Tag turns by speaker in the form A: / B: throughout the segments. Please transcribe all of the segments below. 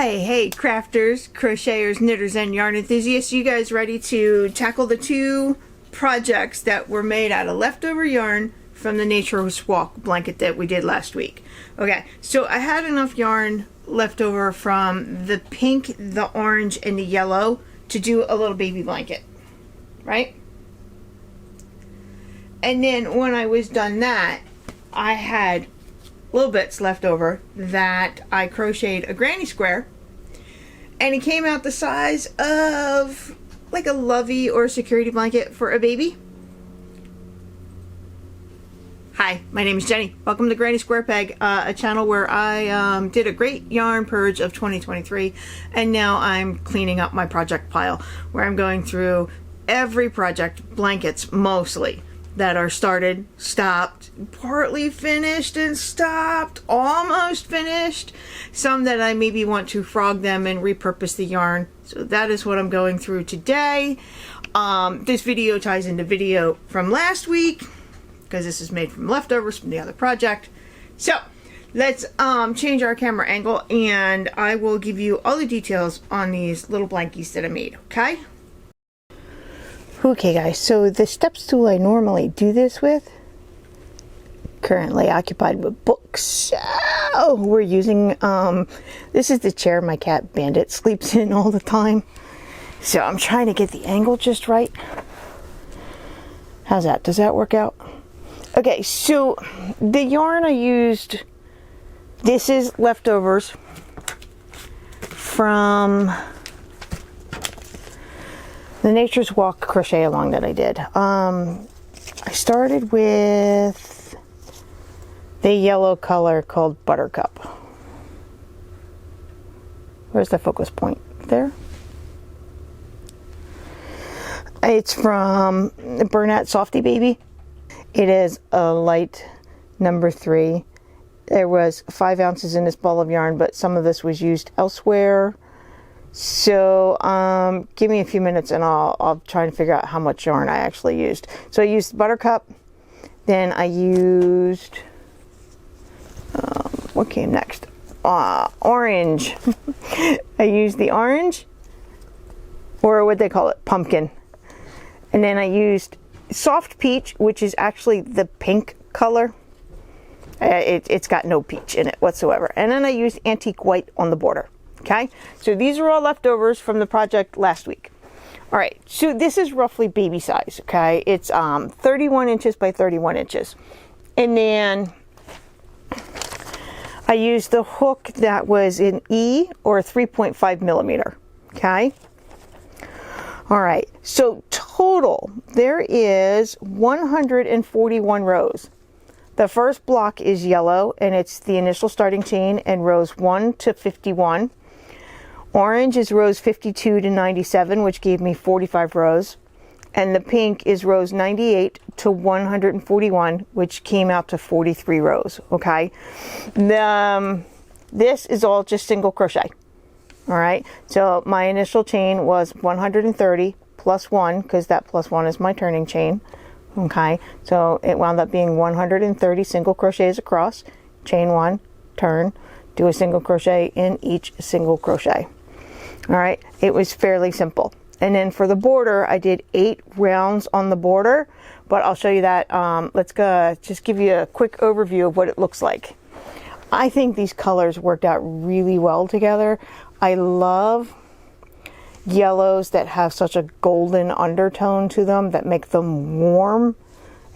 A: Hey crafters, crocheters, knitters, and yarn enthusiasts, you guys ready to tackle the two projects that were made out of leftover yarn from the Nature's Walk blanket that we did last week? Okay, so I had enough yarn left over from the pink, the orange, and the yellow to do a little baby blanket, right? And then when I was done that, I had little bits left over that I crocheted a granny square, and it came out the size of like a lovey or a security blanket for a baby. Hi, my name is Jenny. Welcome to Granny Square Peg, a channel where I did a great yarn purge of 2023, and now I'm cleaning up my project pile where I'm going through every project, blankets mostly, that are started, stopped, partly finished and stopped, almost finished, some that I maybe want to frog them and repurpose the yarn. So that is what I'm going through today. This video ties into video from last week because this is made from leftovers from the other project. So let's change our camera angle and I will give you all the details on these little blankies that I made, okay? Okay guys, so the step stool I normally do this with, currently occupied with books. So we're using, this is the chair my cat Bandit sleeps in all the time. So I'm trying to get the angle just right. How's that? Does that work out? Okay, so the yarn I used, this is leftovers from the Nature's Walk crochet along that I did. I started with the yellow color called Buttercup. Where's the focus point? There. It's from Bernat Softy Baby. It is a light number 3. There was 5 ounces in this ball of yarn, but some of this was used elsewhere. So give me a few minutes and I'll try and figure out how much yarn I actually used. So I used Buttercup, then I used, what came next? Orange. I used the orange, or what they call it, pumpkin. And then I used soft peach, which is actually the pink color. It's got no peach in it whatsoever. And then I used antique white on the border. Okay, so these are all leftovers from the project last week. All right, so this is roughly baby size, okay? It's 31 inches by 31 inches. And then I used the hook that was an E or 3.5 millimeter, okay? All right, so total, there is 141 rows. The first block is yellow, and it's the initial starting chain and rows 1 to 51. Orange is rows 52 to 97, which gave me 45 rows. And the pink is rows 98 to 141, which came out to 43 rows, okay? This is all just single crochet, all right? So my initial chain was 130 plus 1, because that plus 1 is my turning chain, okay? So it wound up being 130 single crochets across, chain 1, turn, do a single crochet in each single crochet. All right, it was fairly simple. And then for the border, I did 8 rounds on the border, but I'll show you that. Let's go just give you a quick overview of what it looks like. I think these colors worked out really well together. I love yellows that have such a golden undertone to them that make them warm.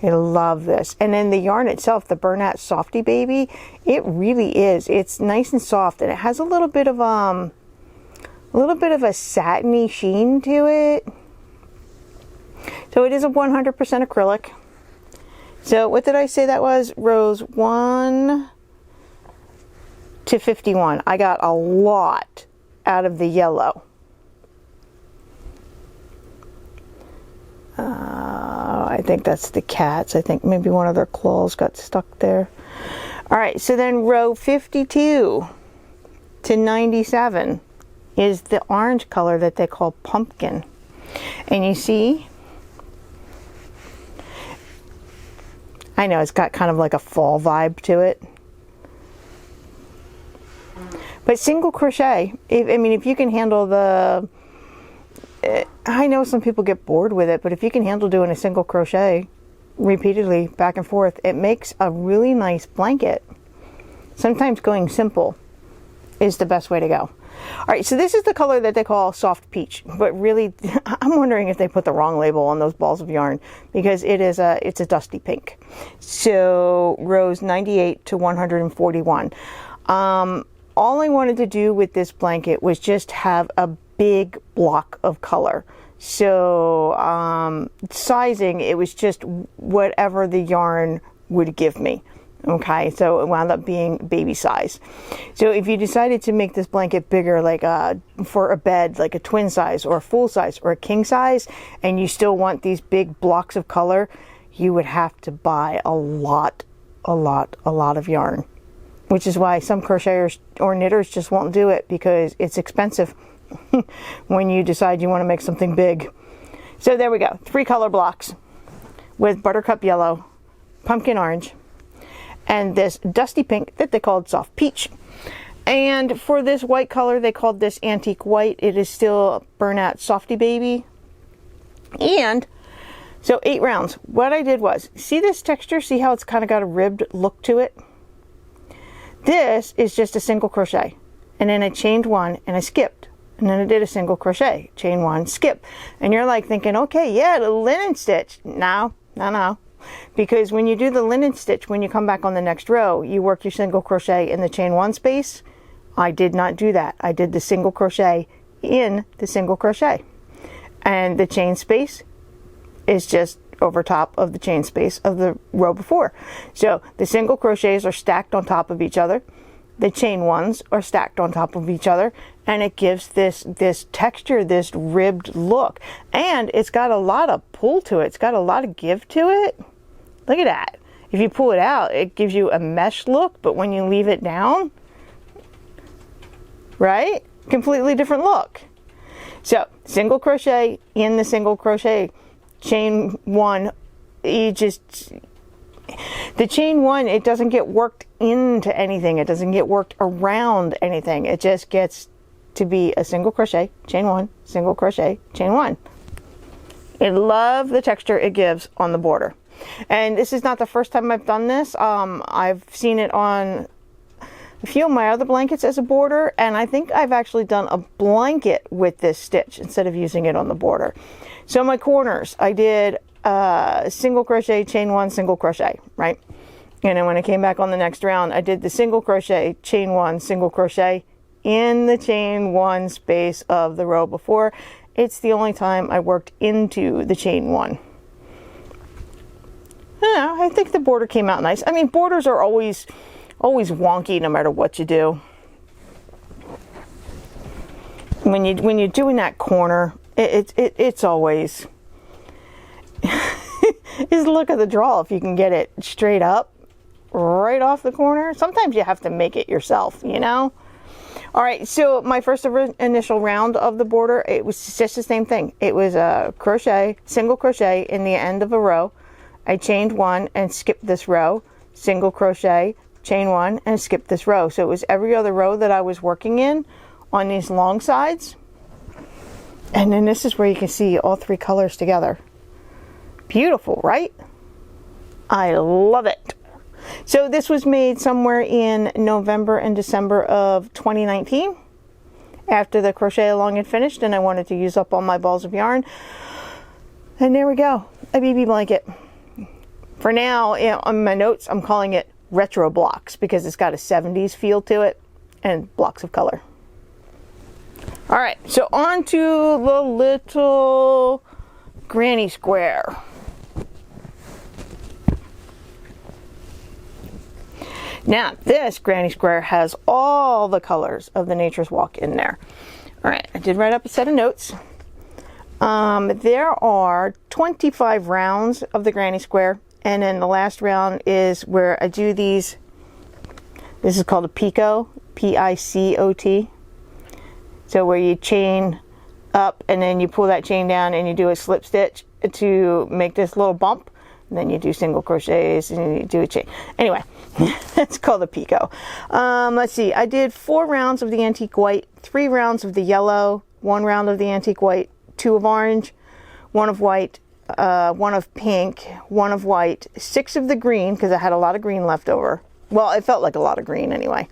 A: I love this. And then the yarn itself, the Bernat Softy Baby, it really is. It's nice and soft, and it has a little bit of a satiny sheen to it. So it is a 100% acrylic. So what did I say that was? Rows 1 to 51. I got a lot out of the yellow. I think that's the cats. I think maybe one of their claws got stuck there. All right, so then row 52 to 97 is the orange color that they call pumpkin. And you see, I know it's got kind of like a fall vibe to it. But single crochet, if you can handle the, I know some people get bored with it, but if you can handle doing a single crochet repeatedly back and forth, it makes a really nice blanket. Sometimes going simple is the best way to go. All right, so this is the color that they call soft peach, but really I'm wondering if they put the wrong label on those balls of yarn, because it's a dusty pink. So rows 98 to 141. All I wanted to do with this blanket was just have a big block of color. So sizing, it was just whatever the yarn would give me. Okay, so it wound up being baby size. So if you decided to make this blanket bigger, like for a bed, like a twin size or a full size or a king size, and you still want these big blocks of color, you would have to buy a lot of yarn, which is why some crocheters or knitters just won't do it, because it's expensive when you decide you want to make something big. So there we go, 3 color blocks with buttercup yellow, pumpkin orange, and this dusty pink that they called soft peach. And for this white color, they called this antique white. It is still burnout softy baby. And so 8 rounds. What I did was, see this texture? See how it's kind of got a ribbed look to it? This is just a single crochet. And then I chained 1 and I skipped. And then I did a single crochet, chain 1, skip. And you're like thinking, okay, yeah, the linen stitch. No. Because when you do the linen stitch, when you come back on the next row, you work your single crochet in the chain 1 space. I did not do that. I did the single crochet in the single crochet. And the chain space is just over top of the chain space of the row before. So the single crochets are stacked on top of each other. The chain 1s are stacked on top of each other, and it gives this texture, this ribbed look. And it's got a lot of pull to it. It's got a lot of give to it. Look at that. If you pull it out, it gives you a mesh look, but when you leave it down, right? Completely different look. So single crochet in the single crochet, chain 1, the chain 1, it doesn't get worked into anything. It doesn't get worked around anything. It just gets to be a single crochet, chain 1, single crochet, chain 1. I love the texture it gives on the border. And this is not the first time I've done this. I've seen it on a few of my other blankets as a border, and I think I've actually done a blanket with this stitch instead of using it on the border. So my corners, I did single crochet, chain 1, single crochet, right? And then when I came back on the next round, I did the single crochet, chain 1, single crochet in the chain 1 space of the row before. It's the only time I worked into the chain 1. Yeah, I think the border came out nice. I mean, borders are always wonky no matter what you do. When you're doing that corner, it's always is look at the draw if you can get it straight up right off the corner. Sometimes you have to make it yourself, you know. All right, so my first initial round of the border, it was just the same thing. It was a crochet, single crochet in the end of a row. I chained 1 and skipped this row, single crochet, chain 1 and skip this row. So it was every other row that I was working in on these long sides. And then this is where you can see all 3 colors together. Beautiful, right? I love it. So this was made somewhere in November and December of 2019 after the crochet along had finished, and I wanted to use up all my balls of yarn. And there we go, a BB blanket. For now, on my notes, I'm calling it retro blocks because it's got a 70s feel to it and blocks of color. All right, so on to the little granny square. Now, this granny square has all the colors of the Nature's Walk in there. All right, I did write up a set of notes. There are 25 rounds of the granny square, and then the last round is where I do these. This is called a picot, P-I-C-O-T. So where you chain up and then you pull that chain down and you do a slip stitch to make this little bump. and then you do single crochets and you do a chain. Anyway, it's called a picot. Let's see, I did 4 rounds of the antique white, 3 rounds of the yellow, 1 round of the antique white, 2 of orange, 1 of white, 1 of pink, 1 of white, 6 of the green, because I had a lot of green left over. Well, it felt like a lot of green anyway.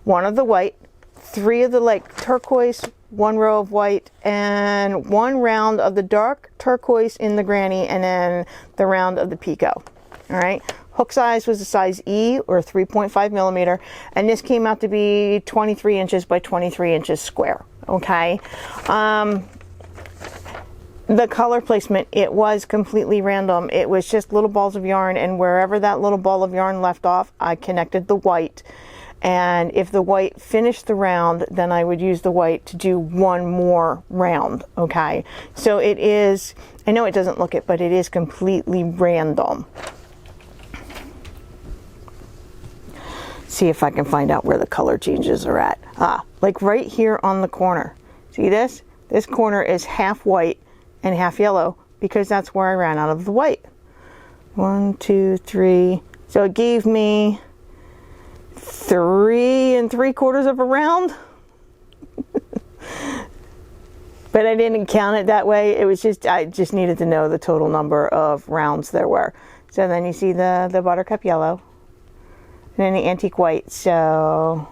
A: 1 of the white, 3 of the like turquoise, 1 row of white, and 1 round of the dark turquoise in the granny, and then the round of the picot. All right. Hook size was a size E, or 3.5 millimeter, and this came out to be 23 inches by 23 inches square. Okay. The color placement, it was completely random. It was just little balls of yarn, and wherever that little ball of yarn left off, I connected the white. And if the white finished the round, then I would use the white to do 1 more round. Okay, so it is, I know it doesn't look it, but it is completely random. See if I can find out where the color changes are at. Like right here on the corner. See this? This corner is half white and half yellow, because that's where I ran out of the white. 1, 2, 3. So it gave me 3 3/4 of a round. But I didn't count it that way. It was just, I just needed to know the total number of rounds there were. So then you see the buttercup yellow, and then the antique white. So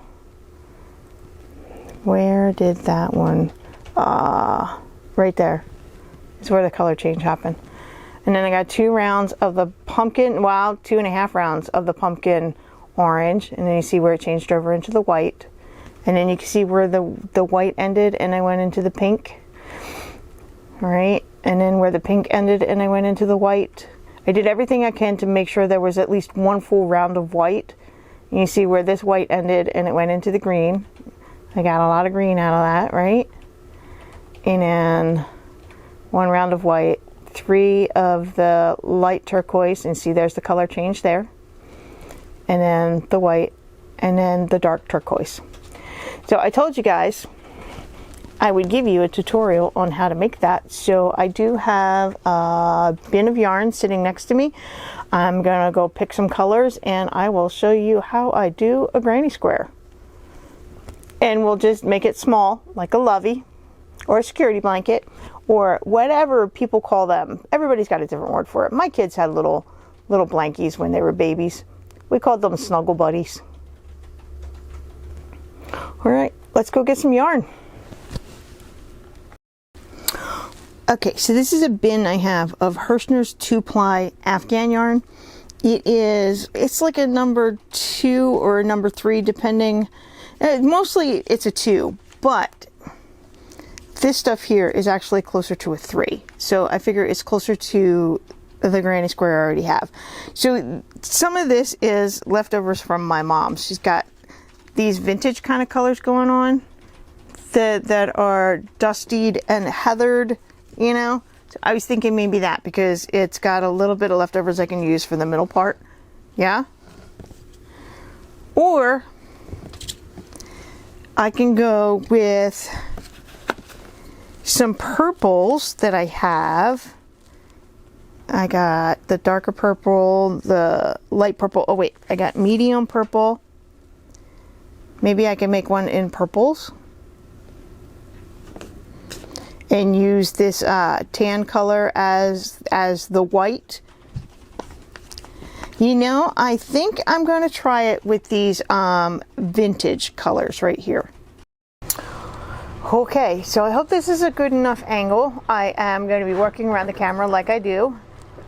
A: where did that one? Right there is where the color change happened. And then I got 2 rounds of the pumpkin, well, 2.5 rounds of the pumpkin orange, and then you see where it changed over into the white, and then you can see where the white ended and I went into the pink. All right, and then where the pink ended and I went into the white. I did everything I can to make sure there was at least 1 full round of white, and you see where this white ended and it went into the green. I got a lot of green out of that, right? And then 1 round of white, 3 of the light turquoise, and see there's the color change there, and then the white, and then the dark turquoise. So I told you guys I would give you a tutorial on how to make that. So I do have a bin of yarn sitting next to me. I'm gonna go pick some colors, and I will show you how I do a granny square. And we'll just make it small, like a lovey, or a security blanket, or whatever people call them. Everybody's got a different word for it. My kids had little blankies when they were babies. We called them snuggle buddies. All right, let's go get some yarn. Okay, so this is a bin I have of Hirschner's 2-ply Afghan yarn. It's like a number 2 or a number 3, depending. Mostly it's a 2, but this stuff here is actually closer to a 3. So I figure it's closer to the granny square I already have. So some of this is leftovers from my mom. She's got these vintage kind of colors going on that are dustied and heathered, you know. So I was thinking maybe that, because it's got a little bit of leftovers I can use for the middle part. Yeah. Or I can go with some purples that I have. I got the darker purple, the light purple. Oh wait, I got medium purple. Maybe I can make one in purples and use this tan color as the white. You know, I think I'm going to try it with these vintage colors right here. Okay, so I hope this is a good enough angle. I am going to be working around the camera like I do.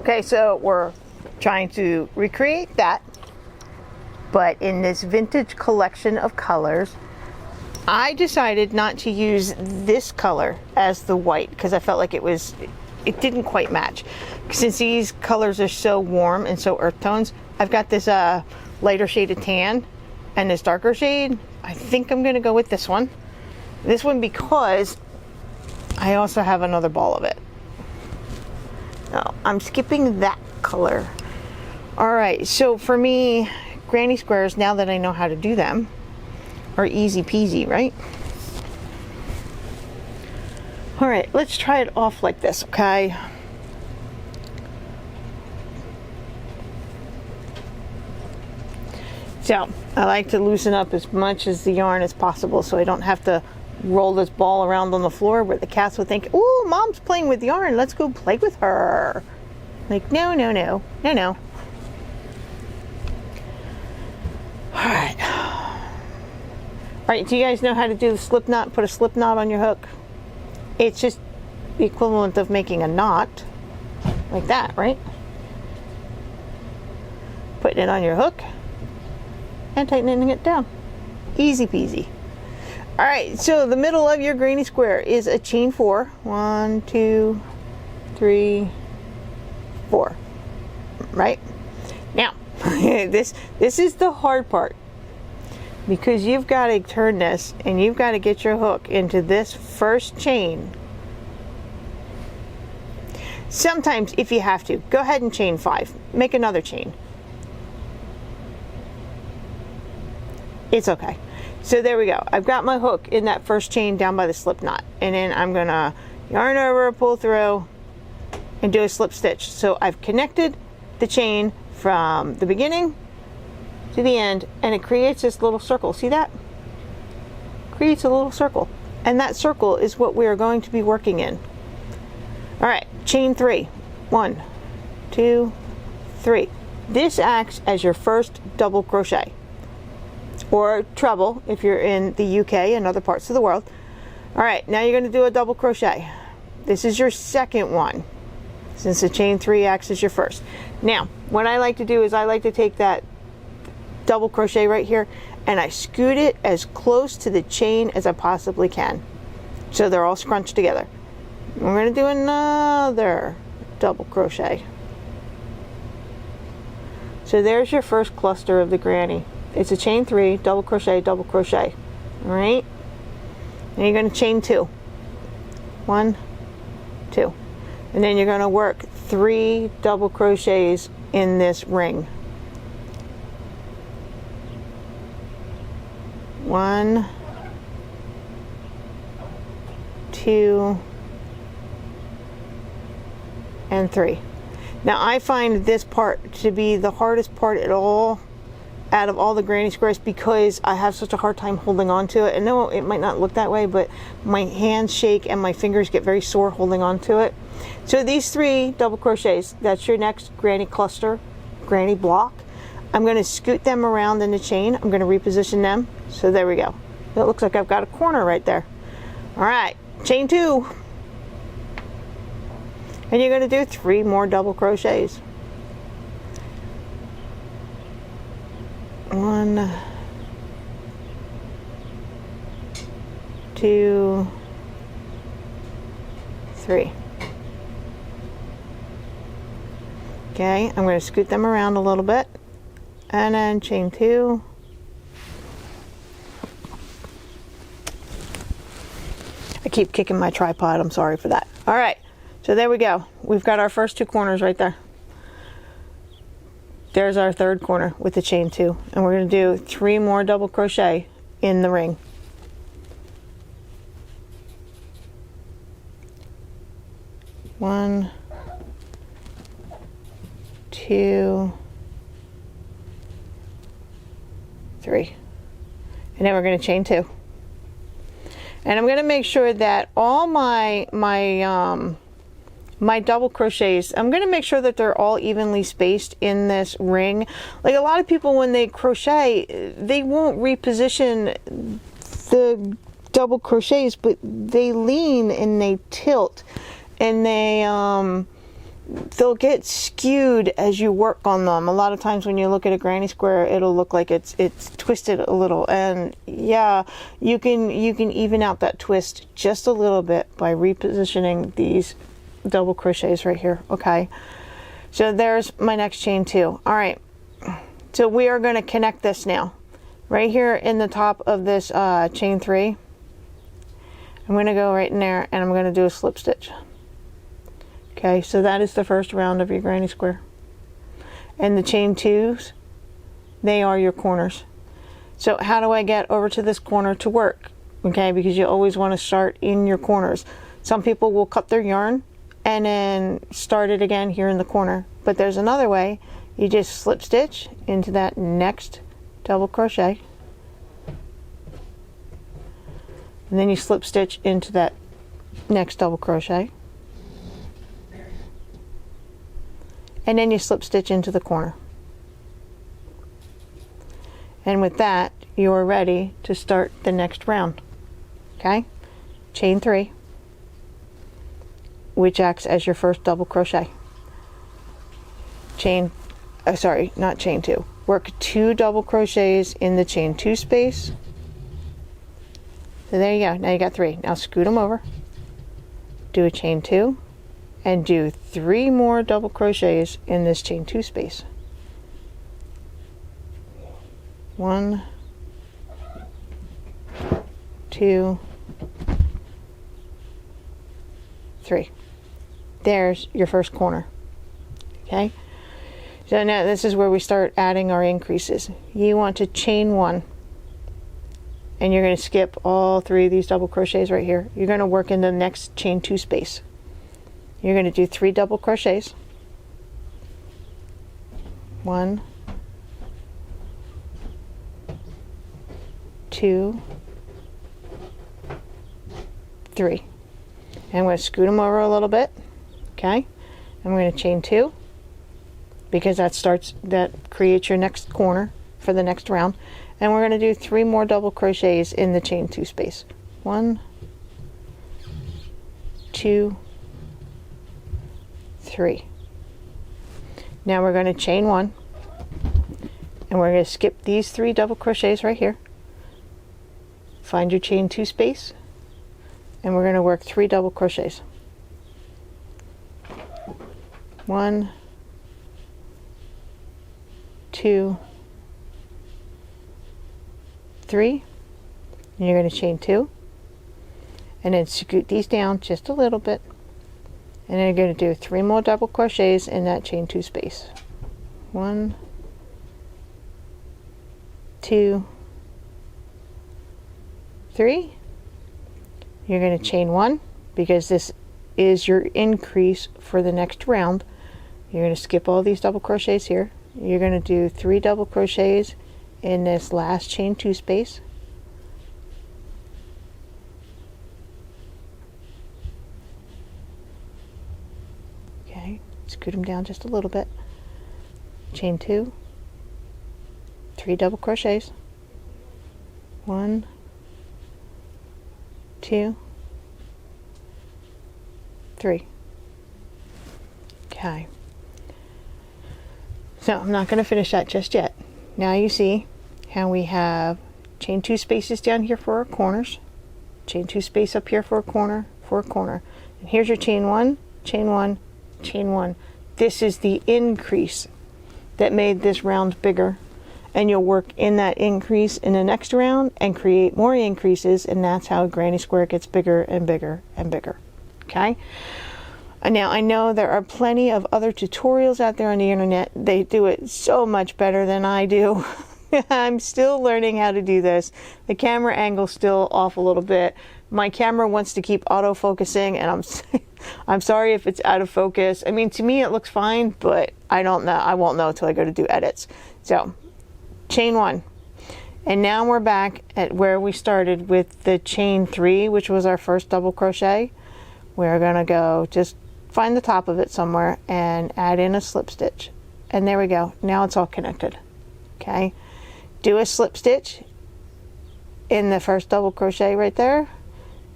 A: Okay, so we're trying to recreate that, but in this vintage collection of colors. I decided not to use this color as the white because I felt like it didn't quite match. Since these colors are so warm and so earth tones, I've got this lighter shade of tan and this darker shade. I think I'm going to go with this one. This one because I also have another ball of it. No, I'm skipping that color. All right, so for me, granny squares, now that I know how to do them, are easy peasy, right? All right, let's try it off like this, okay? So I like to loosen up as much as the yarn as possible so I don't have to roll this ball around on the floor where the cats would think, "Ooh, mom's playing with yarn, let's go play with her." Like, no, no, no, no, no. Alright. Alright, do you guys know how to do the slip knot? Put a slip knot on your hook. It's just the equivalent of making a knot. Like that, right? Putting it on your hook and tightening it down. Easy peasy. Alright, so the middle of your granny square is a chain 4. 1, 2, 3, 4. Right? Now, this is the hard part, because you've got to turn this and you've got to get your hook into this first chain. Sometimes, if you have to, go ahead and chain 5. Make another chain. It's okay. So there we go. I've got my hook in that first chain down by the slip knot, and then I'm gonna yarn over, pull through, and do a slip stitch. So I've connected the chain from the beginning to the end, and it creates this little circle. See that? Creates a little circle, and that circle is what we are going to be working in. All right, chain 3. 1, 2, 3. This acts as your first double crochet, or treble if you're in the UK and other parts of the world. All right, now you're going to do a double crochet. This is your second one, since the chain 3 acts as your first. Now, what I like to do is I like to take that double crochet right here and I scoot it as close to the chain as I possibly can, so they're all scrunched together. We're going to do another double crochet. So there's your first cluster of the granny. It's a chain 3, double crochet, double crochet. All right? And you're going to chain 2. 1, 2. And then you're going to work 3 double crochets in this ring. 1, 2, and 3. Now I find this part to be the hardest part at all out of all the granny squares, because I have such a hard time holding on to it. And no, it might not look that way, but my hands shake and my fingers get very sore holding on to it. So these 3 double crochets, that's your next granny cluster, granny block. I'm going to scoot them around in the chain. I'm going to reposition them. So there we go. It looks like I've got a corner right there. All right, chain 2. And you're going to do 3 more double crochets. 1, 2, 3. Okay, I'm going to scoot them around a little bit, and then chain 2. I keep kicking my tripod, I'm sorry for that. All right, so there we go. We've got our first 2 corners right there. There's our third corner with the chain 2, and we're going to do 3 more double crochet in the ring. 1, 2, 3, and then we're going to chain 2. And I'm going to make sure that all my double crochets, I'm going to make sure that they're all evenly spaced in this ring. Like a lot of people, when they crochet, they won't reposition the double crochets, but they lean and they tilt, and they'll get skewed as you work on them. A lot of times when you look at a granny square, it'll look like it's twisted a little, and yeah, you can even out that twist just a little bit by repositioning these double crochets right here. Okay, so there's my next chain 2. All right, so we are going to connect this now right here in the top of this chain 3. I'm going to go right in there and I'm going to do a slip stitch. Okay, so that is the first round of your granny square, and the chain 2s, they are your corners. So how do I get over to this corner to work? Okay, because you always want to start in your corners. Some people will cut their yarn and then start it again here in the corner, but there's another way. You just slip stitch into that next double crochet, and then you slip stitch into that next double crochet, and then you slip stitch into the corner. And with that, you are ready to start the next round. Okay? Chain 3, which acts as your first double crochet. Not chain 2. Work 2 double crochets in the chain 2 space. So there you go. Now you got 3. Now scoot them over. Do a chain 2 and do 3 more double crochets in this chain 2 space. 1, 2, 3. There's your first corner. Okay? So now this is where we start adding our increases. You want to chain 1, and you're going to skip all 3 of these double crochets right here. You're going to work in the next chain 2 space. You're going to do 3 double crochets. 1, 2, 3. And I'm going to scoot them over a little bit. Okay? I'm going to chain 2, because that creates your next corner for the next round. And we're going to do 3 more double crochets in the chain 2 space. 1, 2, 3. Now we're going to chain 1, and we're going to skip these 3 double crochets right here. Find your chain 2 space, and we're going to work 3 double crochets. 1, 2, 3. And you're going to chain 2, and then scoot these down just a little bit, and then you're going to do 3 more double crochets in that chain 2 space. 1, 2, 3. You're going to chain 1, because this is your increase for the next round. You're going to skip all these double crochets here. You're going to do 3 double crochets in this last chain 2 space. Okay, scoot them down just a little bit. Chain 2, 3 double crochets. 1, 2, 3. Okay. So I'm not going to finish that just yet. Now you see how we have chain 2 spaces down here for our corners, chain 2 space up here for a corner, and here's your chain 1, chain 1, chain 1. This is the increase that made this round bigger, and you'll work in that increase in the next round and create more increases, and that's how Granny Square gets bigger and bigger and bigger. Okay? Now I know there are plenty of other tutorials out there on the internet. They do it so much better than I do. I'm still learning how to do this. The camera angle's still off a little bit. My camera wants to keep auto-focusing, and I'm sorry if it's out of focus. I mean, to me it looks fine, but I don't know. I won't know until I go to do edits. So, chain 1. And now we're back at where we started with the chain 3, which was our first double crochet. We're gonna go just find the top of it somewhere and add in a slip stitch. And there we go. Now it's all connected. Okay. Do a slip stitch in the first double crochet right there.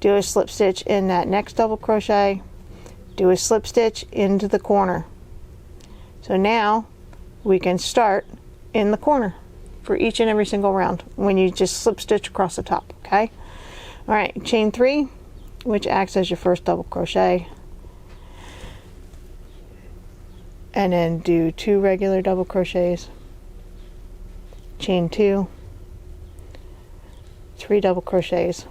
A: Do a slip stitch in that next double crochet. Do a slip stitch into the corner. So now we can start in the corner for each and every single round when you just slip stitch across the top. Okay. All right. Chain 3, which acts as your first double crochet. And then do 2 regular double crochets, chain 2, 3 double crochets,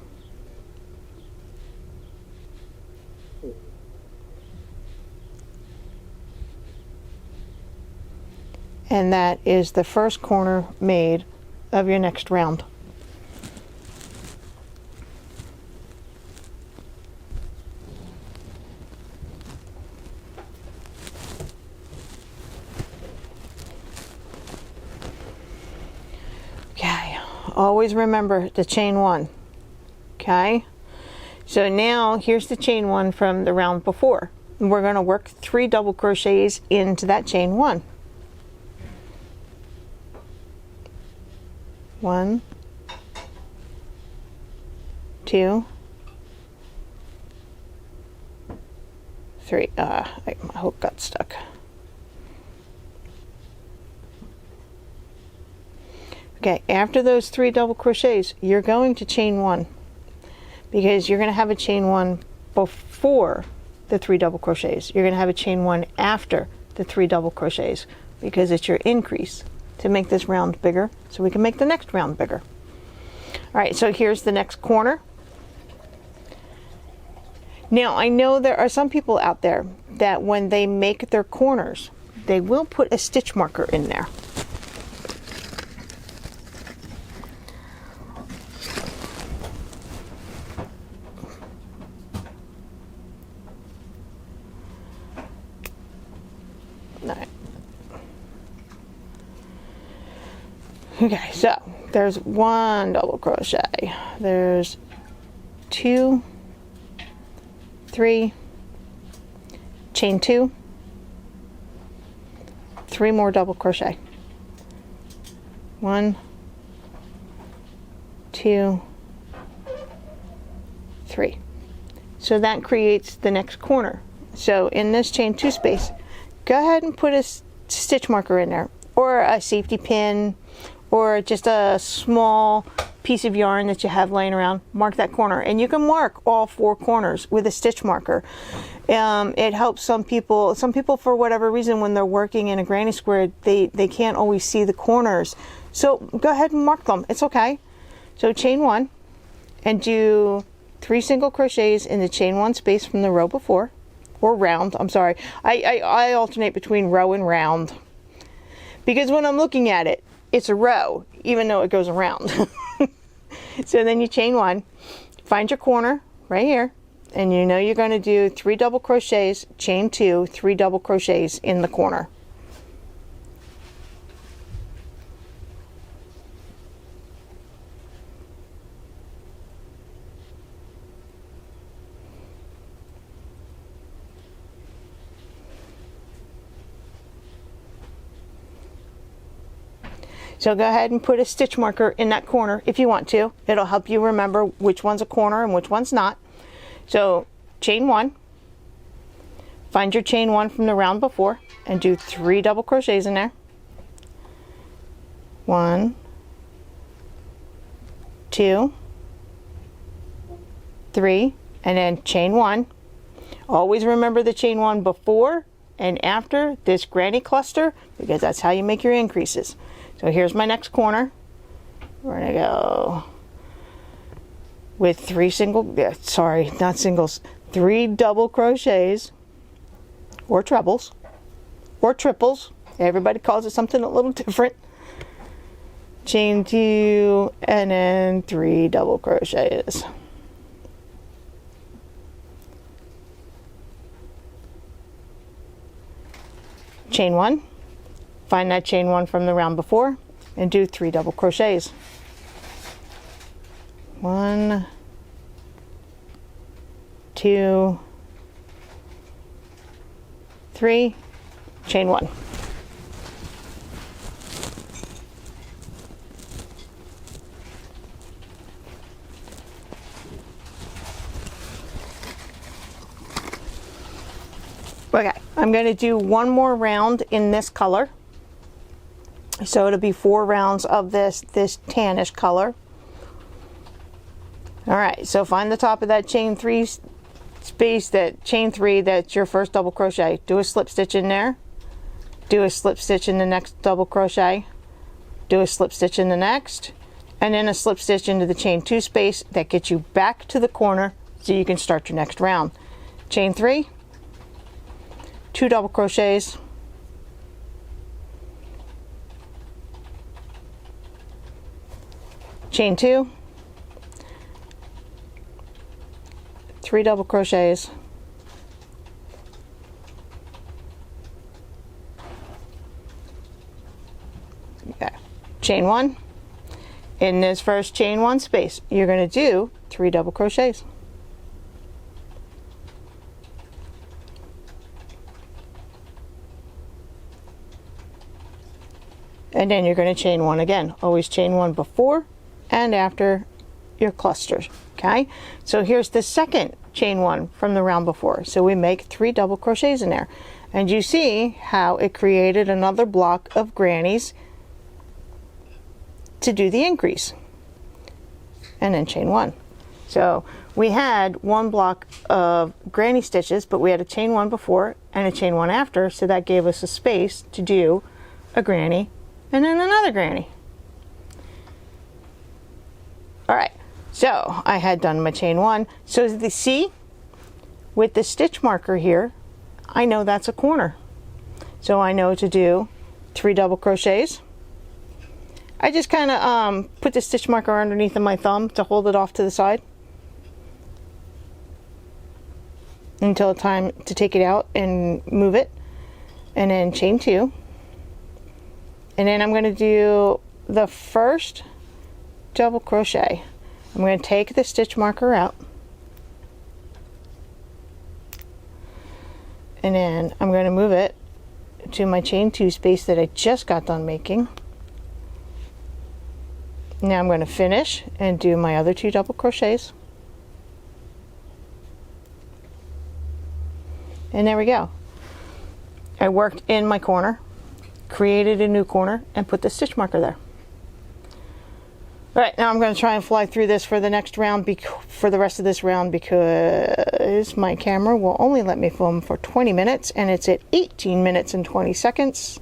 A: and that is the first corner made of your next round. always remember to chain 1. Okay, so now here's the chain 1 from the round before. We're going to work 3 double crochets into that chain 1. 1, 2, 3. My hook got stuck. Okay, after those 3 double crochets, you're going to chain 1, because you're going to have a chain 1 before the 3 double crochets. You're going to have a chain 1 after the 3 double crochets, because it's your increase to make this round bigger, so we can make the next round bigger. All right, so here's the next corner. Now, I know there are some people out there that when they make their corners, they will put a stitch marker in there. Okay, so there's 1 double crochet, there's 2, 3, chain 2, 3 more double crochet, 1, 2, 3. So that creates the next corner. So in this chain 2 space, go ahead and put a stitch marker in there, or a safety pin, or just a small piece of yarn that you have laying around. Mark that corner, and you can mark all 4 corners with a stitch marker. It helps some people for whatever reason, when they're working in a granny square, they can't always see the corners. So go ahead and mark them, it's okay. So chain 1 and do 3 single crochets in the chain 1 space from the row before, or round, I'm sorry. I alternate between row and round, because when I'm looking at it, it's a row, even though it goes around. So then you chain 1, find your corner right here, and you know you're going to do 3 double crochets, chain 2, 3 double crochets in the corner. So go ahead and put a stitch marker in that corner if you want to. It'll help you remember which one's a corner and which one's not. So chain 1, find your chain 1 from the round before, and do 3 double crochets in there. 1, 2, 3, and then chain 1. Always remember the chain 1 before and after this granny cluster, because that's how you make your increases. So here's my next corner. We're gonna go with 3 double crochets, or trebles, or triples. Everybody calls it something a little different. Chain 2, and then 3 double crochets. Chain 1. Find that chain 1 from the round before, and do 3 double crochets. 1, 2, 3, chain 1. Okay, I'm going to do 1 more round in this color. So it'll be 4 rounds of this tannish color. All right, so find the top of that chain 3 space, that chain 3, that's your first double crochet. Do a slip stitch in there. Do a slip stitch in the next double crochet. Do a slip stitch in the next, and then a slip stitch into the chain 2 space. That gets you back to the corner so you can start your next round. Chain 3, 2 double crochets, chain 2, 3 double crochets, okay. Chain 1, in this first chain one space, you're going to do 3 double crochets. And then you're going to chain one again. Always chain one before and after your clusters. Okay, so here's the second chain one from the round before. So we make 3 double crochets in there, and you see how it created another block of grannies to do the increase, and then chain one. So we had one block of granny stitches, but we had a chain one before and a chain one after, so that gave us a space to do a granny and then another granny. All right, so I had done my chain one. So the see, with the stitch marker here, I know that's a corner. So I know to do 3 double crochets. I just kind of put the stitch marker underneath of my thumb to hold it off to the side until it's time to take it out and move it, and then chain 2. And then I'm going to do the first double crochet. I'm going to take the stitch marker out, and then I'm going to move it to my chain 2 space that I just got done making. Now I'm going to finish and do my other 2 double crochets, and there we go. I worked in my corner, created a new corner, and put the stitch marker there. All right, now I'm going to try and fly through this for the next round, for the rest of this round, because my camera will only let me film for 20 minutes, and it's at 18 minutes and 20 seconds.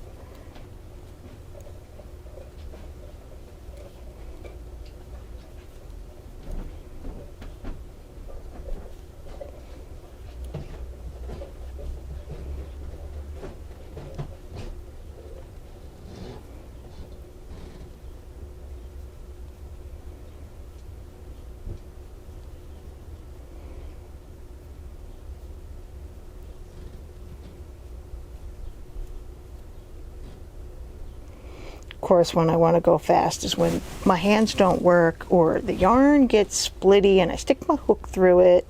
A: Of course, when I want to go fast is when my hands don't work or the yarn gets splitty and I stick my hook through it.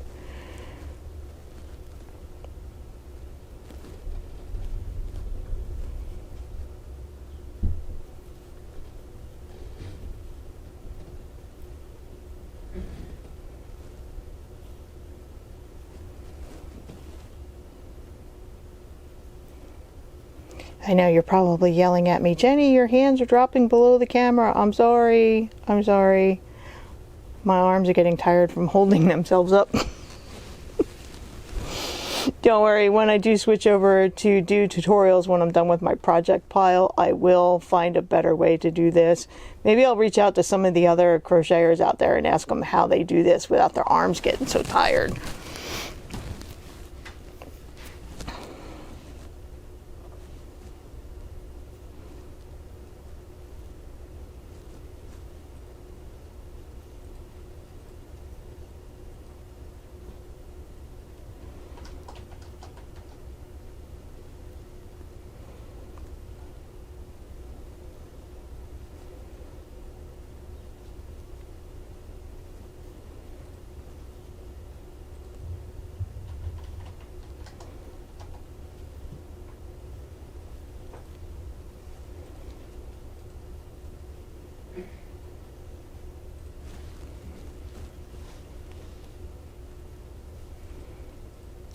A: I know you're probably yelling at me, Jenny, your hands are dropping below the camera. I'm sorry. I'm sorry. My arms are getting tired from holding themselves up. Don't worry, when I do switch over to do tutorials when I'm done with my project pile, I will find a better way to do this. Maybe I'll reach out to some of the other crocheters out there and ask them how they do this without their arms getting so tired.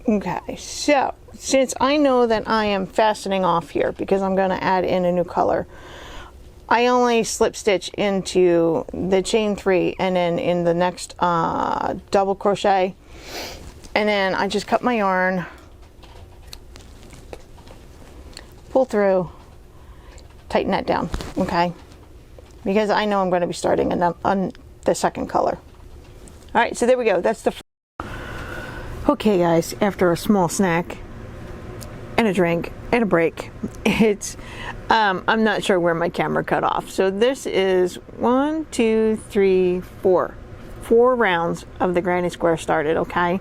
A: Okay, so since I know that I am fastening off here because I'm going to add in a new color, I only slip stitch into the chain 3 and then in the next double crochet, and then I just cut my yarn, pull through, tighten that down, okay, because I know I'm going to be starting on the second color. All right, so there we go. That's the okay, guys, after a small snack and a drink and a break, it's I'm not sure where my camera cut off. So this is 1, 2, 3, 4 4 rounds of the granny square started. Okay,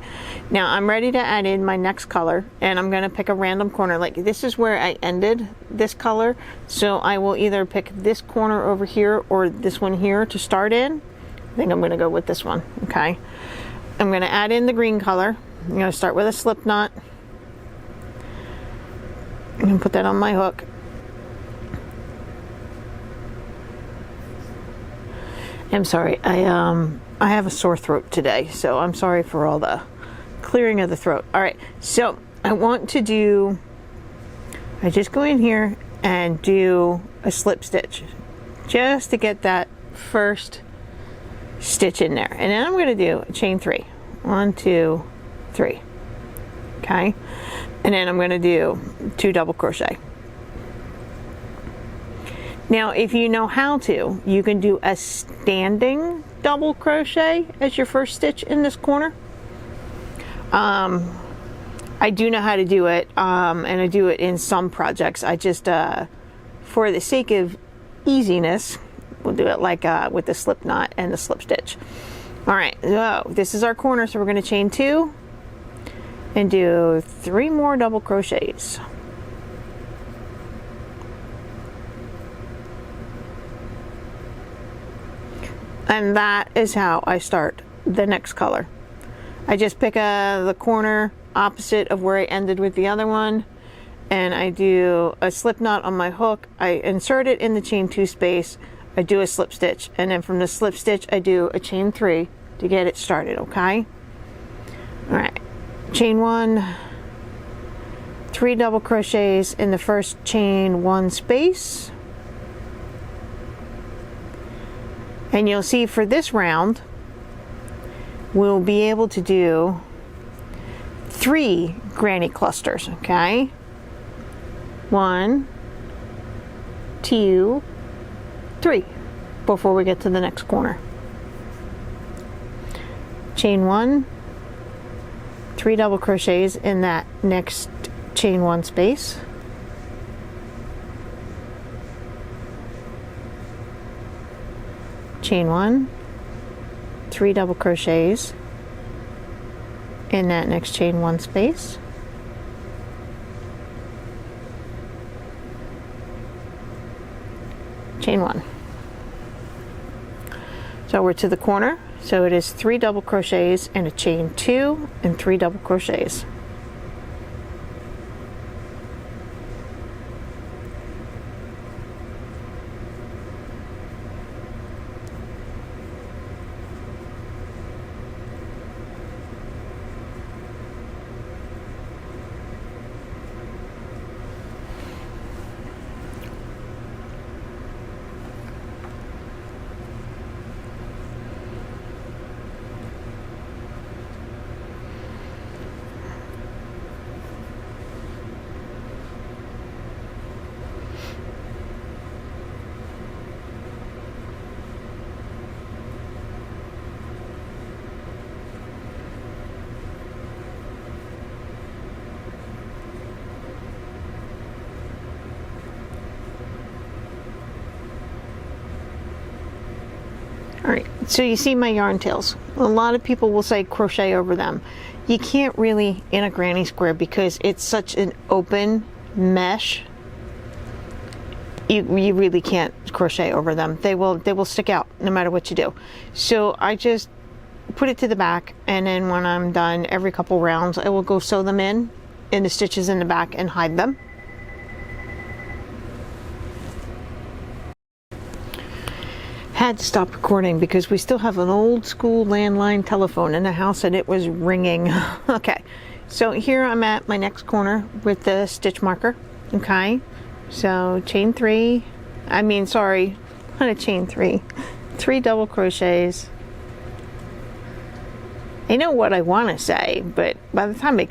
A: now I'm ready to add in my next color, and I'm going to pick a random corner. Like this is where I ended this color, so I will either pick this corner over here or this one here to start in. I think I'm going to go with this one. Okay, I'm going to add in the green color. I'm going to start with a slip knot. I'm going to put that on my hook. I'm sorry, I have a sore throat today, so I'm sorry for all the clearing of the throat. All right, so I just go in here and do a slip stitch just to get that first stitch in there. And then I'm going to do a chain 3. 1, 2, 3. Okay, and then I'm going to do 2 double crochet. Now, if you know how to, you can do a standing double crochet as your first stitch in this corner. I do know how to do it, and I do it in some projects. I just, for the sake of easiness, we'll do it like with the slip knot and the slip stitch. All right, so this is our corner, so we're going to chain 2 and do 3 more double crochets. And that is how I start the next color. I just pick the corner opposite of where I ended with the other one, and I do a slip knot on my hook. I insert it in the chain 2 space. I do a slip stitch, and then from the slip stitch I do a chain 3 to get it started. Okay. All right. Chain 1, 3 double crochets in the first chain 1 space. And you'll see for this round, we'll be able to do 3 granny clusters, okay? 1, 2, 3, before we get to the next corner. Chain 1, 3 double crochets in that next chain 1 space. Chain 1, 3 double crochets in that next chain 1 space. Chain 1. So we're to the corner, so it is 3 double crochets and a chain 2 and 3 double crochets. Alright, so you see my yarn tails. A lot of people will say crochet over them. You can't really in a granny square because it's such an open mesh. You really can't crochet over them. They will stick out no matter what you do. So I just put it to the back, and then when I'm done every couple rounds I will go sew them in the stitches in the back and hide them. Had to stop recording because we still have an old school landline telephone in the house and it was ringing. Okay, so here I'm at my next corner with the stitch marker. Okay, so chain 3, not a chain 3, 3 double crochets. I know what I want to say, but by the time it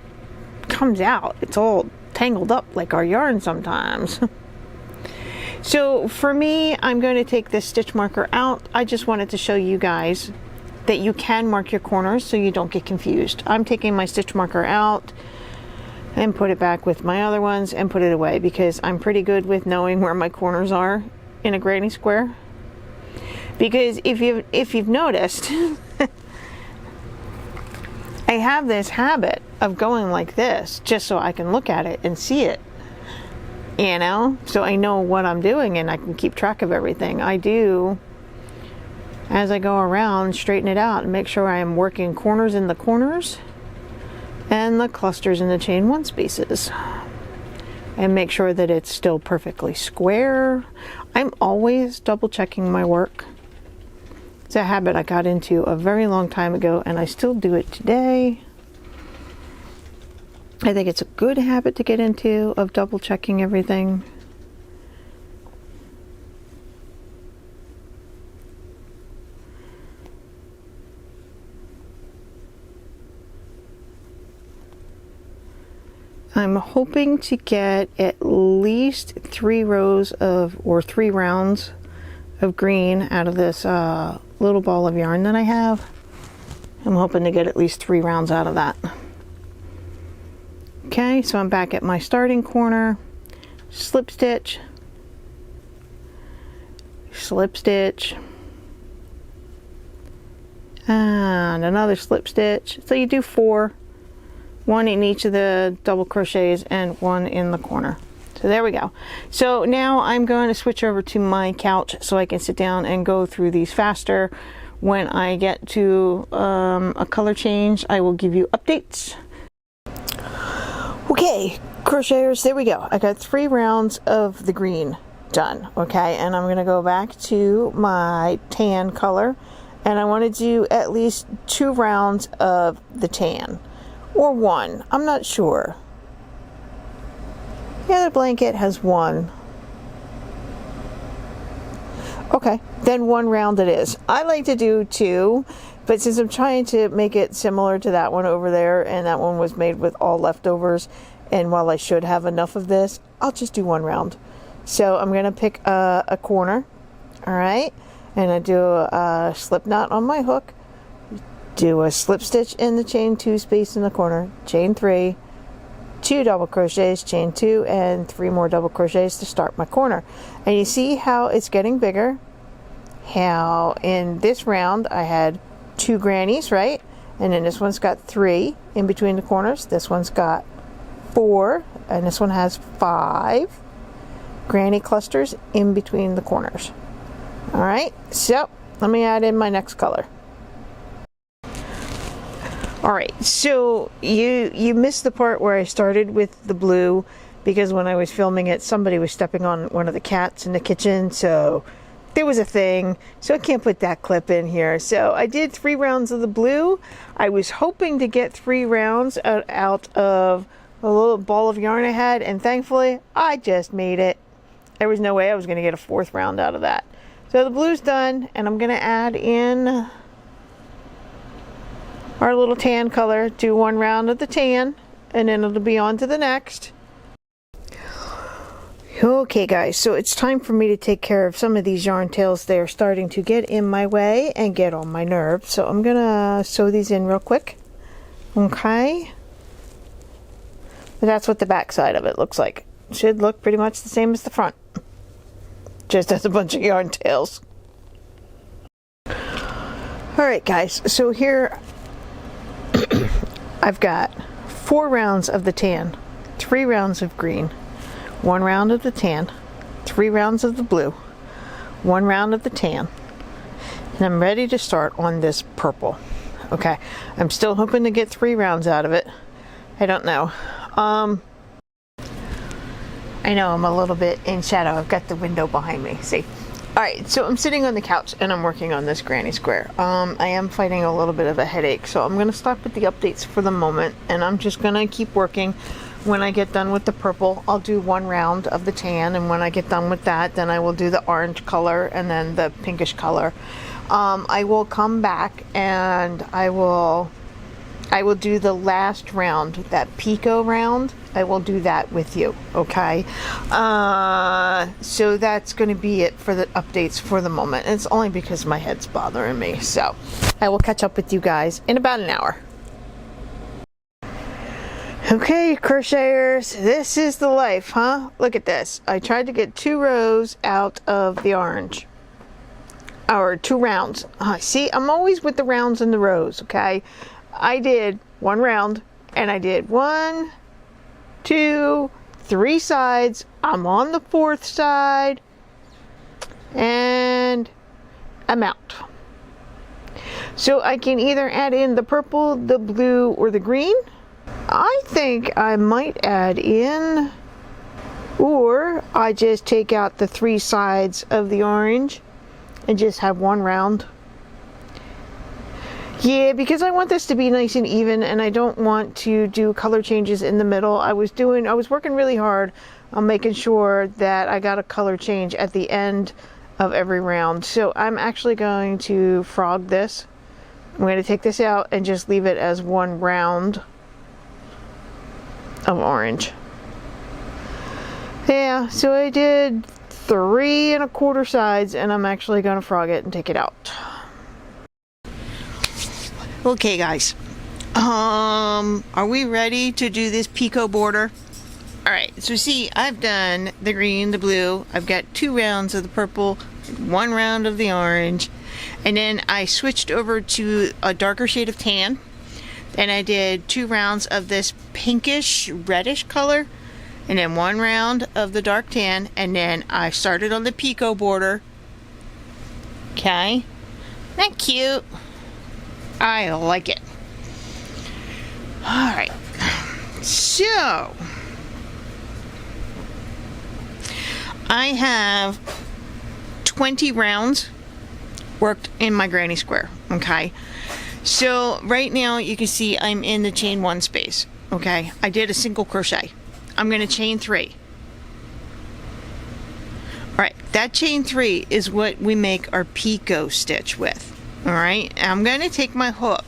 A: comes out it's all tangled up like our yarn sometimes. So for me, I'm going to take this stitch marker out. I just wanted to show you guys that you can mark your corners so you don't get confused. I'm taking my stitch marker out and put it back with my other ones and put it away because I'm pretty good with knowing where my corners are in a granny square. Because if you've noticed, I have this habit of going like this just so I can look at it and see it, you know, so I know what I'm doing and I can keep track of everything. I do, as I go around, straighten it out and make sure I am working corners in the corners and the clusters in the chain 1 spaces, and make sure that it's still perfectly square. I'm always double checking my work. It's a habit I got into a very long time ago, and I still do it today. I think it's a good habit to get into, of double checking everything. I'm hoping to get at least 3 rows of, or 3 rounds of green out of this little ball of yarn that I have. I'm hoping to get at least 3 rounds out of that. Okay, so I'm back at my starting corner, slip stitch, slip stitch, and another slip stitch. So you do 4. 1 in each of the double crochets and 1 in the corner. So there we go. So now I'm going to switch over to my couch so I can sit down and go through these faster. When I get to a color change, I will give you updates. Okay, crocheters, there we go. I got 3 rounds of the green done. Okay, and I'm going to go back to my tan color, and I want to do at least 2 rounds of the tan. Or 1, I'm not sure. The other blanket has 1. Okay, then 1 round it is. I like to do 2, but since I'm trying to make it similar to that one over there, and that one was made with all leftovers, and while I should have enough of this, I'll just do 1 round. So I'm going to pick a corner, alright, and I do a slip knot on my hook, do a slip stitch in the chain 2 space in the corner, chain 3, 2 double crochets, chain 2, and 3 more double crochets to start my corner. And you see how it's getting bigger, how in this round I had 2 grannies, right? And then this one's got 3 in between the corners, this one's got 4, and this one has 5 granny clusters in between the corners. Alright, so let me add in my next color. Alright, so you missed the part where I started with the blue, because when I was filming it, somebody was stepping on one of the cats in the kitchen, so there was a thing, so I can't put that clip in here. So I did 3 rounds of the blue. I was hoping to get 3 rounds out of a little ball of yarn I had, and thankfully I just made it. There was no way I was going to get a 4th round out of that. So the blue's done, and I'm going to add in our little tan color, do 1 round of the tan, and then it'll be on to the next. Okay guys, so it's time for me to take care of some of these yarn tails. They're starting to get in my way and get on my nerves, so I'm gonna sew these in real quick. Okay, but that's what the back side of it looks like. It should look pretty much the same as the front, just as a bunch of yarn tails. Alright guys, so here I've got 4 rounds of the tan, 3 rounds of green, 1 round of the tan, 3 rounds of the blue, 1 round of the tan, and I'm ready to start on this purple. Okay, I'm still hoping to get 3 rounds out of it. I don't know. I know I'm a little bit in shadow. I've got the window behind me. See? Alright, so I'm sitting on the couch and I'm working on this granny square. I am fighting a little bit of a headache, so I'm going to stop with the updates for the moment, and I'm just going to keep working. When I get done with the purple, I'll do 1 round of the tan, and when I get done with that, then I will do the orange color and then the pinkish color. I will come back and I will do the last round, that picot round. I will do that with you, okay? So that's going to be it for the updates for the moment. It's only because my head's bothering me. So I will catch up with you guys in about an hour. Okay, crocheters, this is the life, huh? Look at this. I tried to get 2 rows out of the orange. Or 2 rounds. See, I'm always with the rounds and the rows, okay? I did one round, and I did 1, 2, 3 sides. I'm on the 4th side, and I'm out. So I can either add in the purple, the blue, or the green. I think I might add in, or I just take out the 3 sides of the orange and just have one round. Yeah, because I want this to be nice and even, and I don't want to do color changes in the middle. I was working really hard on making sure that I got a color change at the end of every round. So I'm actually going to frog this. I'm going to take this out and just leave it as one round of orange. Yeah, so I did 3 1/4 sides, and I'm actually going to frog it and take it out. Okay guys, are we ready to do this picot border? Alright, so see, I've done the green, the blue, I've got 2 rounds of the purple, 1 round of the orange, and then I switched over to a darker shade of tan, and I did 2 rounds of this pinkish reddish color, and then 1 round of the dark tan, and then I started on the picot border. Okay, isn't that cute? I like it. Alright, so I have 20 rounds worked in my granny square. Okay, so right now you can see I'm in the chain 1 space. Okay, I did a single crochet. I'm going to chain 3. Alright, that chain 3 is what we make our picot stitch with. Alright, I'm going to take my hook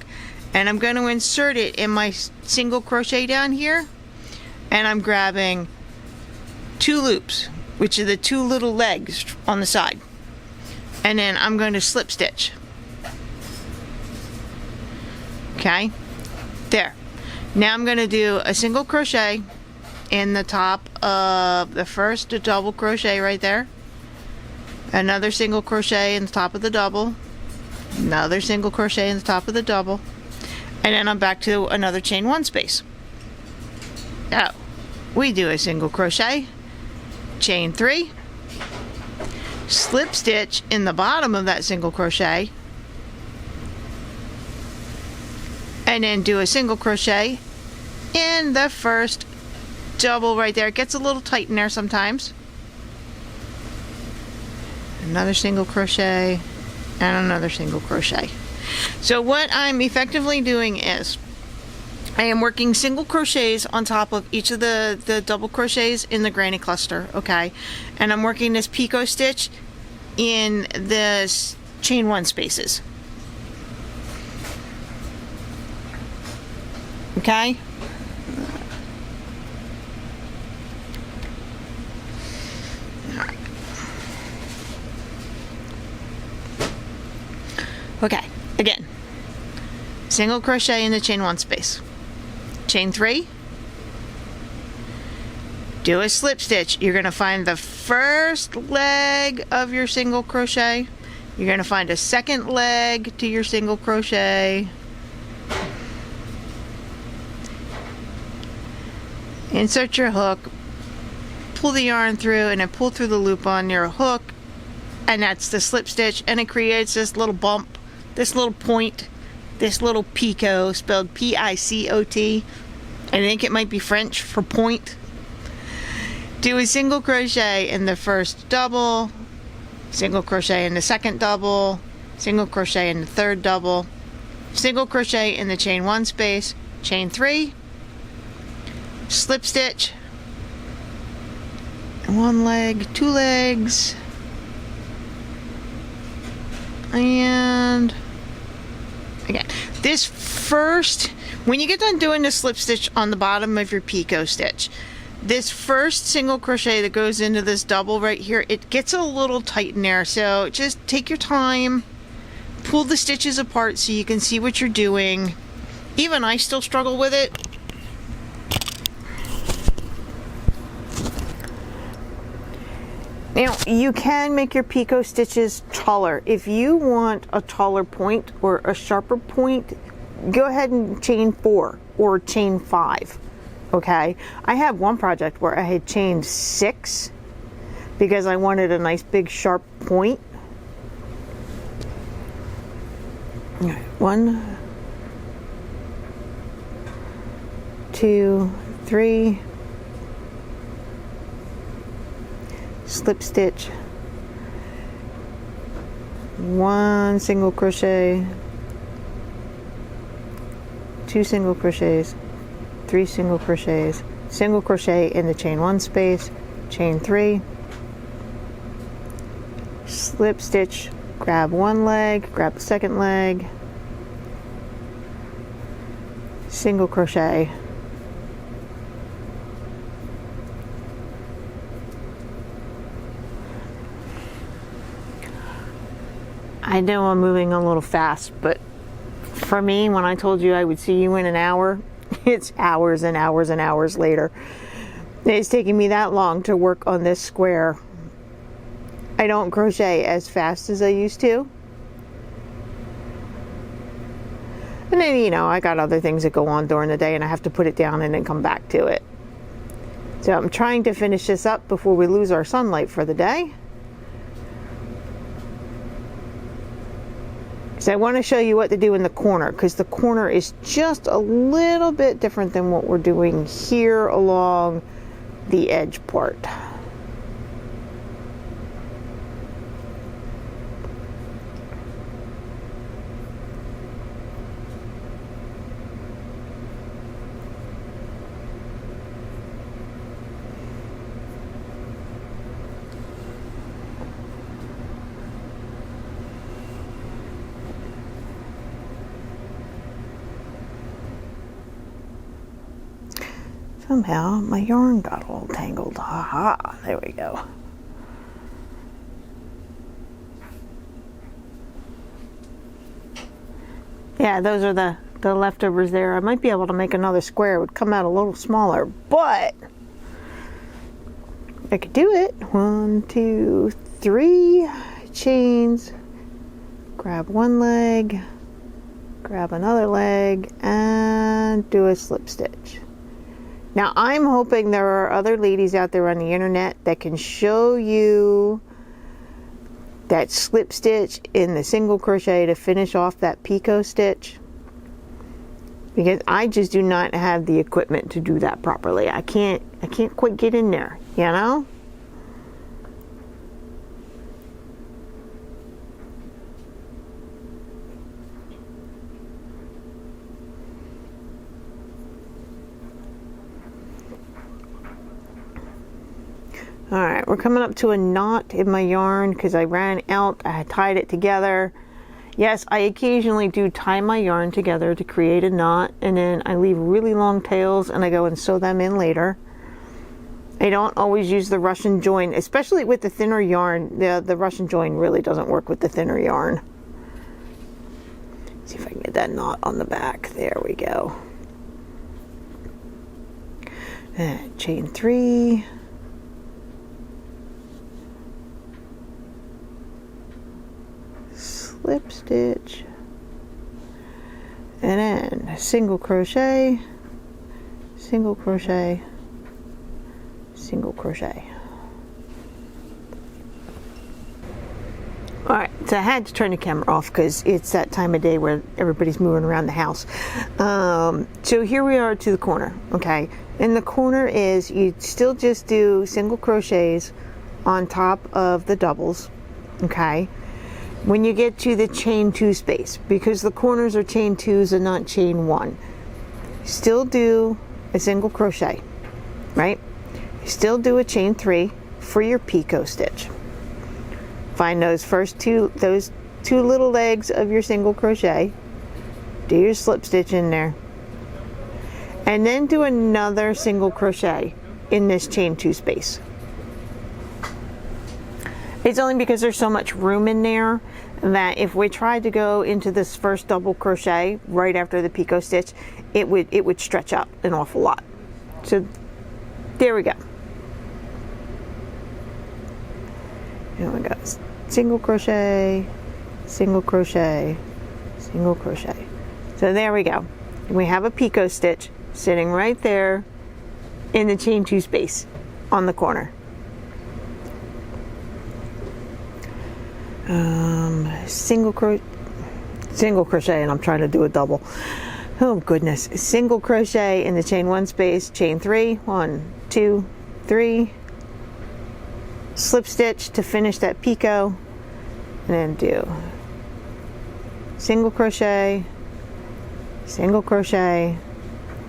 A: and I'm going to insert it in my single crochet down here, and I'm grabbing 2 loops, which are the 2 little legs on the side, and then I'm going to slip stitch. Okay, there. Now I'm going to do a single crochet in the top of the first double crochet right there, another single crochet in the top of the double, another single crochet in the top of the double, and then I'm back to another chain 1 space. Now we do a single crochet, chain 3, slip stitch in the bottom of that single crochet, and then do a single crochet in the first double right there. It gets a little tight in there sometimes. Another single crochet and another single crochet. So what I'm effectively doing is I am working single crochets on top of each of the double crochets in the granny cluster. Okay, and I'm working this picot stitch in the chain 1 spaces. Okay, okay, again, single crochet in the chain 1 space, chain 3, do a slip stitch. You're going to find the first leg of your single crochet, you're going to find a second leg to your single crochet, insert your hook, pull the yarn through, and then pull through the loop on your hook, and that's the slip stitch, and it creates this little bump, this little point, this little picot, spelled P-I-C-O-T. I think it might be French for point. Do a single crochet in the first double, single crochet in the second double, single crochet in the third double, single crochet in the chain 1 space, chain 3, slip stitch, 1 leg, 2 legs, and again, this first, when you get done doing the slip stitch on the bottom of your picot stitch, this first single crochet that goes into this double right here, it gets a little tight in there, so just take your time, pull the stitches apart so you can see what you're doing. Even I still struggle with it. Now, you can make your picot stitches taller. If you want a taller point or a sharper point go ahead and chain 4 or chain 5. Okay, I have one project where I had chained 6 because I wanted a nice big sharp point. All right, 1, 2, 3, slip stitch, 1 single crochet, 2 single crochets, 3 single crochets, single crochet in the chain 1 space, chain 3, slip stitch, grab 1 leg, grab the second leg, single crochet, I know I'm moving a little fast, but for me, when I told you I would see you in an hour, it's hours and hours and hours later. It's taking me that long to work on this square. I don't crochet as fast as I used to. And then, you know, I got other things that go on during the day and I have to put it down and then come back to it. So I'm trying to finish this up before we lose our sunlight for the day. So I want to show you what to do in the corner, because the corner is just a little bit different than what we're doing here along the edge part. Somehow my yarn got all tangled. Haha, there we go. Yeah, those are the leftovers there. I might be able to make another square. It would come out a little smaller, but I could do it. 1, 2, 3 chains. Grab 1 leg, grab another leg, and do a slip stitch. Now, I'm hoping there are other ladies out there on the internet that can show you that slip stitch in the single crochet to finish off that picot stitch, because I just do not have the equipment to do that properly. I can't quite get in there, you know? All right, we're coming up to a knot in my yarn because I ran out. I tied it together. Yes, I occasionally do tie my yarn together to create a knot, and then I leave really long tails and I go and sew them in later. I don't always use the Russian join, especially with the thinner yarn. The Russian join really doesn't work with the thinner yarn. See if I can get that knot on the back. There we go. And chain 3. Slip stitch, and then single crochet, single crochet, single crochet. All right, so I had to turn the camera off because it's that time of day where everybody's moving around the house. So here we are to the corner, okay? And the corner is, you still just do single crochets on top of the doubles, okay? When you get to the chain 2 space, because the corners are chain 2s and not chain 1, still do a single crochet, right? Still do a chain 3 for your picot stitch. Find those those two little legs of your single crochet, do your slip stitch in there, and then do another single crochet in this chain 2 space. It's only because there's so much room in there that if we tried to go into this first double crochet right after the picot stitch, it would stretch out an awful lot. So there we go. Here we go. Single crochet, single crochet, single crochet, So there we go. We have a picot stitch sitting right there in the chain 2 space on the corner. Single crochet, and I'm trying to do a double. Oh goodness. Single crochet in the chain 1 space, chain 3, 1, 2, 3, slip stitch to finish that picot, and then do single crochet, single crochet,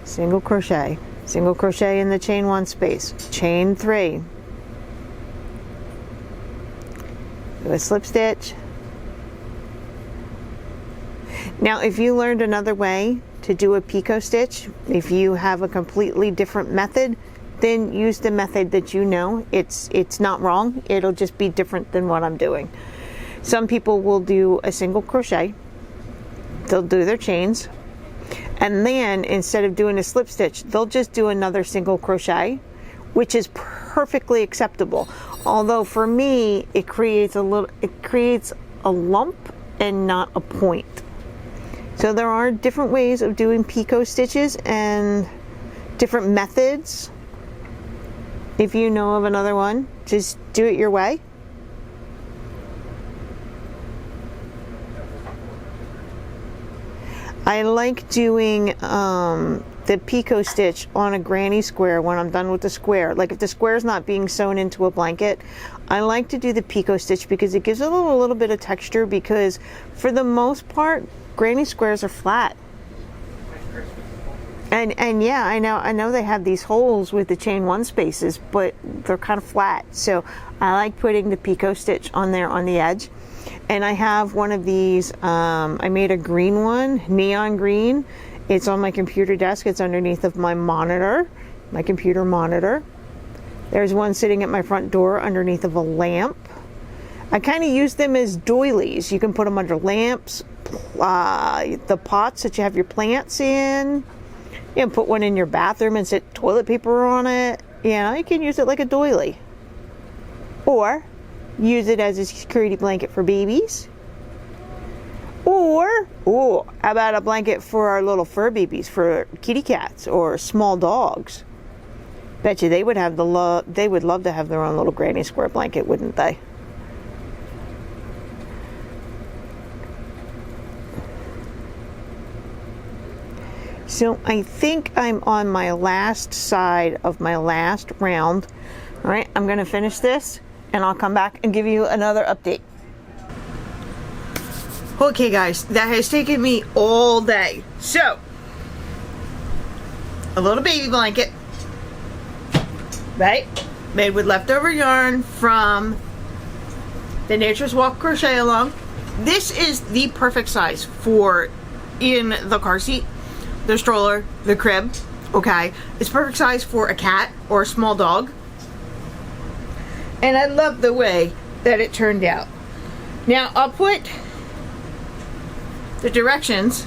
A: single crochet, single crochet in the chain 1 space, chain 3, do a slip stitch. Now if you learned another way to do a picot stitch, if you have a completely different method, then use the method that you know. It's not wrong, it'll just be different than what I'm doing. Some people will do a single crochet, they'll do their chains, and then instead of doing a slip stitch, they'll just do another single crochet, which is perfectly acceptable. Although for me, it creates a lump and not a point. So there are different ways of doing picot stitches and different methods. If you know of another one, just do it your way. I like doing the picot stitch on a granny square when I'm done with the square. Like if the square is not being sewn into a blanket, I like to do the picot stitch because it gives it a little bit of texture, because for the most part, granny squares are flat. And yeah, I know they have these holes with the chain 1 spaces, but they're kind of flat. So I like putting the picot stitch on there on the edge. And I have one of these, I made a green one, neon green. It's on my computer desk. It's underneath of my monitor, my computer monitor. There's one sitting at my front door underneath of a lamp. I kind of use them as doilies. You can put them under lamps, the pots that you have your plants in. You can put one in your bathroom and sit toilet paper on it. You know, you can use it like a doily. Or use it as a security blanket for babies. Or, how about a blanket for our little fur babies, for kitty cats or small dogs? Bet you they would love to have their own little granny square blanket, wouldn't they? So I think I'm on my last side of my last round. All right, I'm going to finish this and I'll come back and give you another update. Okay guys, that has taken me all day. So, a little baby blanket, right? Made with leftover yarn from the Nature's Walk Crochet Along. This is the perfect size for in the car seat, the stroller, the crib, okay? It's perfect size for a cat or a small dog. And I love the way that it turned out. Now, I'll put the directions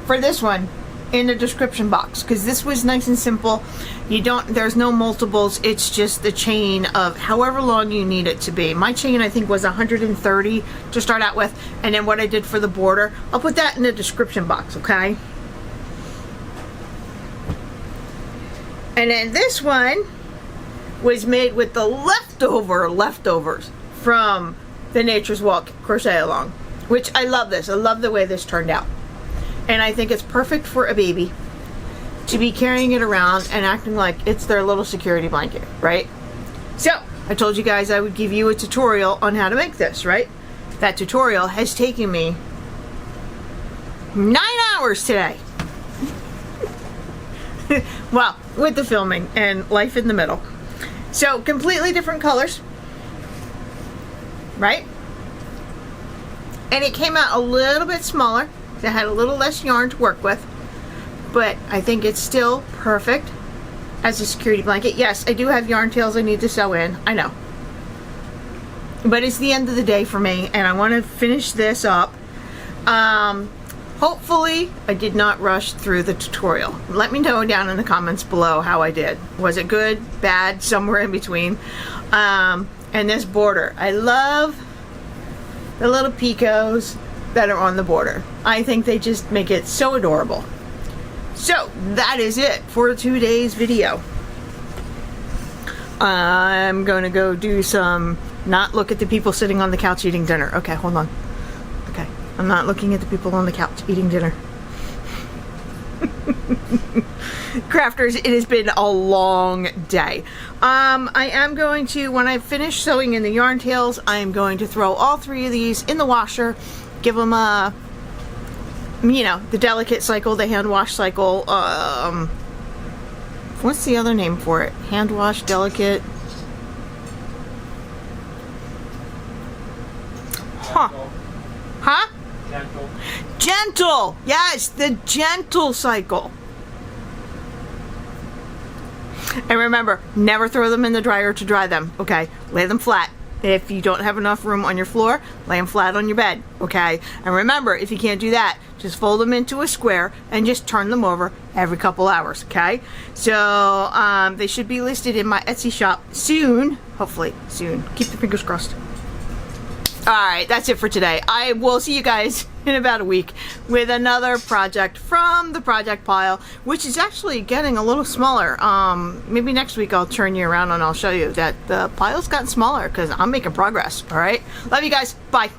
A: for this one in the description box, because this was nice and simple. There's no multiples, it's just the chain of however long you need it to be. My chain I think was 130 to start out with, and then what I did for the border, I'll put that in the description box, okay? And then this one was made with the leftovers from the Nature's Walk Crochet Along, which I love this. I love the way this turned out. And I think it's perfect for a baby to be carrying it around and acting like it's their little security blanket, right? So, I told you guys I would give you a tutorial on how to make this, right? That tutorial has taken me 9 hours today. Well, with the filming and life in the middle. So, completely different colors, right? And it came out a little bit smaller. It had a little less yarn to work with. But I think it's still perfect as a security blanket. Yes, I do have yarn tails I need to sew in. I know. But it's the end of the day for me, and I want to finish this up. Hopefully, I did not rush through the tutorial. Let me know down in the comments below how I did. Was it good, bad, somewhere in between? And this border. I love the little picots. that are on the border. I think they just make it so adorable. So that is it for today's video. I'm going to go do some, not look at the people sitting on the couch eating dinner. Okay, hold on. Okay, I'm not looking at the people on the couch eating dinner. Crafters, it has been a long day. I am going to, when I finish sewing in the yarn tails, I am going to throw all 3 of these in the washer, give them a, you know, the delicate cycle, the hand wash cycle. What's the other name for it? Hand wash, delicate. Huh. Huh?
B: Gentle.
A: Gentle! Yes, the gentle cycle. And remember, never throw them in the dryer to dry them, okay? Lay them flat. If you don't have enough room on your floor, lay them flat on your bed, okay? And remember, if you can't do that, just fold them into a square and just turn them over every couple hours, okay? So, they should be listed in my Etsy shop soon. Hopefully, soon. Keep the fingers crossed. Alright, that's it for today. I will see you guys in about a week with another project from the project pile, which is actually getting a little smaller. Maybe next week I'll turn you around and I'll show you that the pile's gotten smaller because I'm making progress. Alright? Love you guys. Bye.